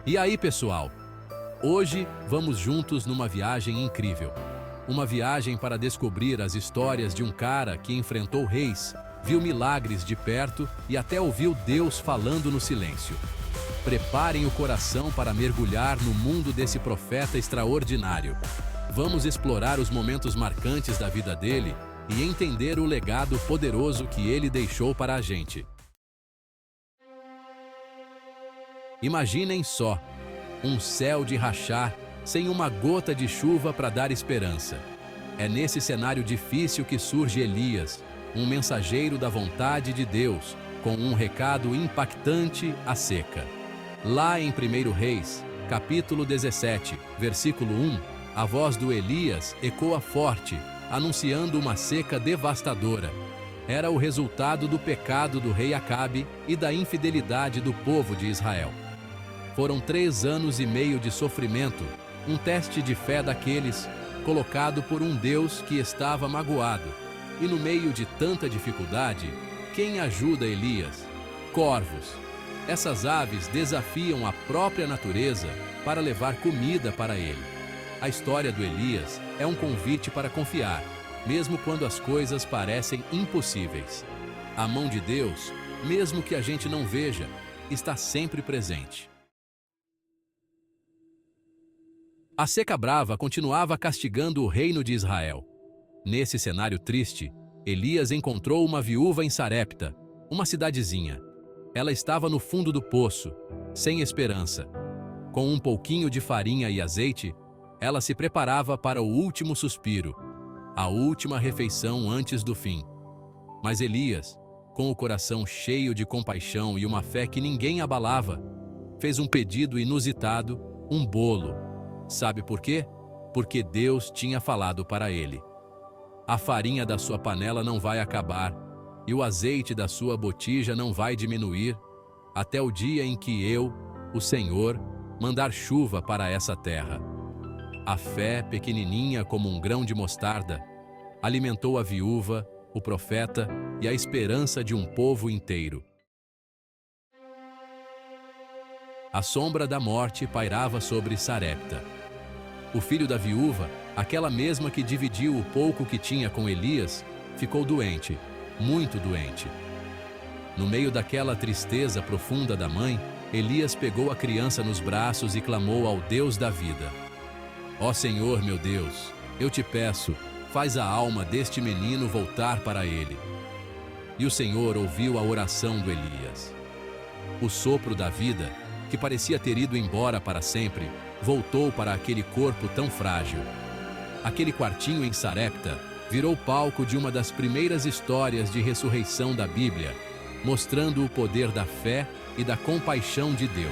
E aí, pessoal? Hoje vamos juntos numa viagem incrível. Uma viagem para descobrir as histórias de um cara que enfrentou reis, viu milagres de perto e até ouviu Deus falando no silêncio. Preparem o coração para mergulhar no mundo desse profeta extraordinário. Vamos explorar os momentos marcantes da vida dele e entender o legado poderoso que ele deixou para a gente. Imaginem só, um céu de rachar, sem uma gota de chuva para dar esperança. É nesse cenário difícil que surge Elias, um mensageiro da vontade de Deus, com um recado impactante à seca. Lá em 1 Reis, capítulo 17, versículo 1, a voz do Elias ecoa forte, anunciando uma seca devastadora. Era o resultado do pecado do rei Acabe e da infidelidade do povo de Israel. Foram 3 anos e meio de sofrimento, um teste de fé daqueles, colocado por um Deus que estava magoado. E no meio de tanta dificuldade, quem ajuda Elias? Corvos. Essas aves desafiam a própria natureza para levar comida para ele. A história do Elias é um convite para confiar, mesmo quando as coisas parecem impossíveis. A mão de Deus, mesmo que a gente não veja, está sempre presente. A seca brava continuava castigando o reino de Israel. Nesse cenário triste, Elias encontrou uma viúva em Sarepta, uma cidadezinha. Ela estava no fundo do poço, sem esperança. Com um pouquinho de farinha e azeite, ela se preparava para o último suspiro, a última refeição antes do fim. Mas Elias, com o coração cheio de compaixão e uma fé que ninguém abalava, fez um pedido inusitado, um bolo. Sabe por quê? Porque Deus tinha falado para ele. A farinha da sua panela não vai acabar, e o azeite da sua botija não vai diminuir, até o dia em que eu, o Senhor, mandar chuva para essa terra. A fé, pequenininha como um grão de mostarda, alimentou a viúva, o profeta e a esperança de um povo inteiro. A sombra da morte pairava sobre Sarepta. O filho da viúva, aquela mesma que dividiu o pouco que tinha com Elias, ficou doente, muito doente. No meio daquela tristeza profunda da mãe, Elias pegou a criança nos braços e clamou ao Deus da vida. Ó Senhor, meu Deus, eu te peço, faz a alma deste menino voltar para ele. E o Senhor ouviu a oração do Elias. O sopro da vida, que parecia ter ido embora para sempre, voltou para aquele corpo tão frágil. Aquele quartinho em Sarepta virou palco de uma das primeiras histórias de ressurreição da Bíblia, mostrando o poder da fé e da compaixão de Deus.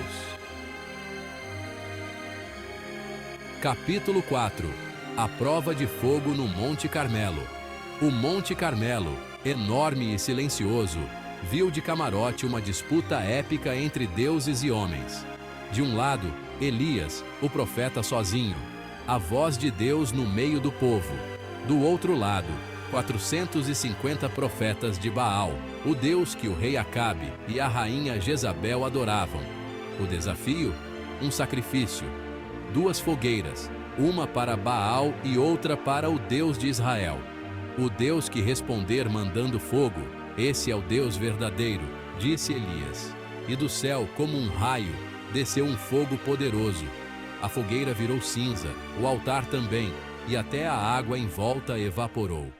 Capítulo 4. A prova de fogo no Monte Carmelo. O Monte Carmelo, enorme e silencioso, viu de camarote uma disputa épica entre deuses e homens. De um lado, Elias, o profeta sozinho, a voz de Deus no meio do povo. Do outro lado, 450 profetas de Baal, o Deus que o rei Acabe e a rainha Jezabel adoravam. O desafio? Um sacrifício. 2 fogueiras, uma para Baal e outra para o Deus de Israel. O Deus que responder mandando fogo, esse é o Deus verdadeiro, disse Elias. E do céu, como um raio, desceu um fogo poderoso. A fogueira virou cinza, o altar também, e até a água em volta evaporou.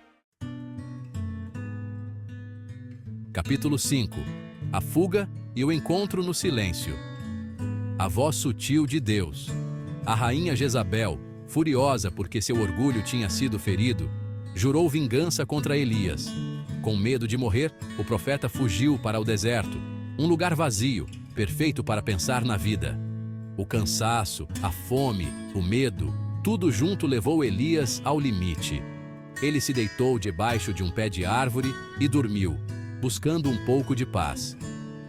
Capítulo 5. A fuga e o encontro no silêncio. A voz sutil de Deus. A rainha Jezabel, furiosa porque seu orgulho tinha sido ferido, jurou vingança contra Elias. Com medo de morrer, o profeta fugiu para o deserto, um lugar vazio, perfeito para pensar na vida. O cansaço, a fome, o medo, tudo junto levou Elias ao limite. Ele se deitou debaixo de um pé de árvore e dormiu, buscando um pouco de paz.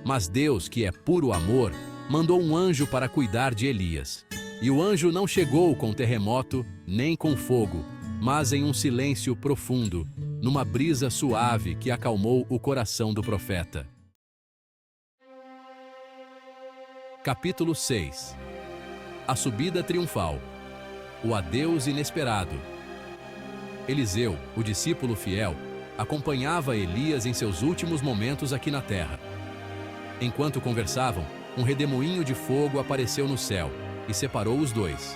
Mas Deus, que é puro amor, mandou um anjo para cuidar de Elias. E o anjo não chegou com terremoto, nem com fogo, mas em um silêncio profundo, numa brisa suave que acalmou o coração do profeta. Capítulo 6. A subida triunfal. O adeus inesperado. Eliseu, o discípulo fiel, acompanhava Elias em seus últimos momentos aqui na terra. Enquanto conversavam, um redemoinho de fogo apareceu no céu e separou os dois.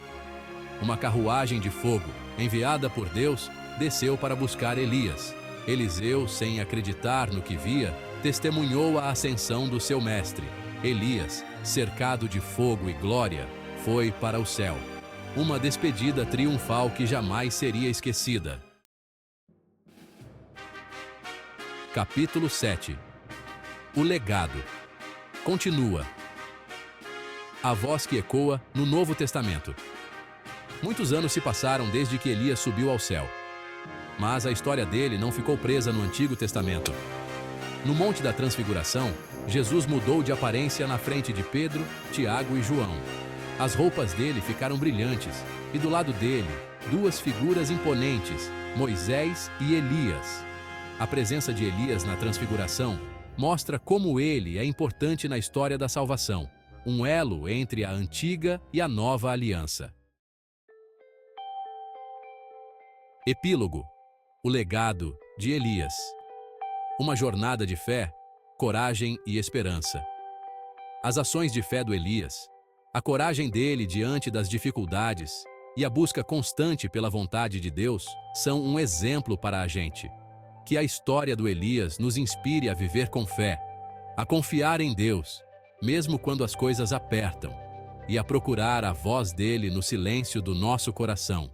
Uma carruagem de fogo, enviada por Deus, desceu para buscar Elias. Eliseu, sem acreditar no que via, testemunhou a ascensão do seu mestre. Elias, cercado de fogo e glória, foi para o céu. Uma despedida triunfal que jamais seria esquecida. Capítulo 7. O legado. Continua. A voz que ecoa no Novo Testamento. Muitos anos se passaram desde que Elias subiu ao céu. Mas a história dele não ficou presa no Antigo Testamento. No Monte da Transfiguração, Jesus mudou de aparência na frente de Pedro, Tiago e João. As roupas dele ficaram brilhantes, e do lado dele, duas figuras imponentes, Moisés e Elias. A presença de Elias na Transfiguração mostra como ele é importante na história da salvação, um elo entre a antiga e a nova aliança. Epílogo. O legado de Elias. Uma jornada de fé, coragem e esperança. As ações de fé do Elias, a coragem dele diante das dificuldades e a busca constante pela vontade de Deus são um exemplo para a gente. Que a história do Elias nos inspire a viver com fé, a confiar em Deus, mesmo quando as coisas apertam, e a procurar a voz dele no silêncio do nosso coração.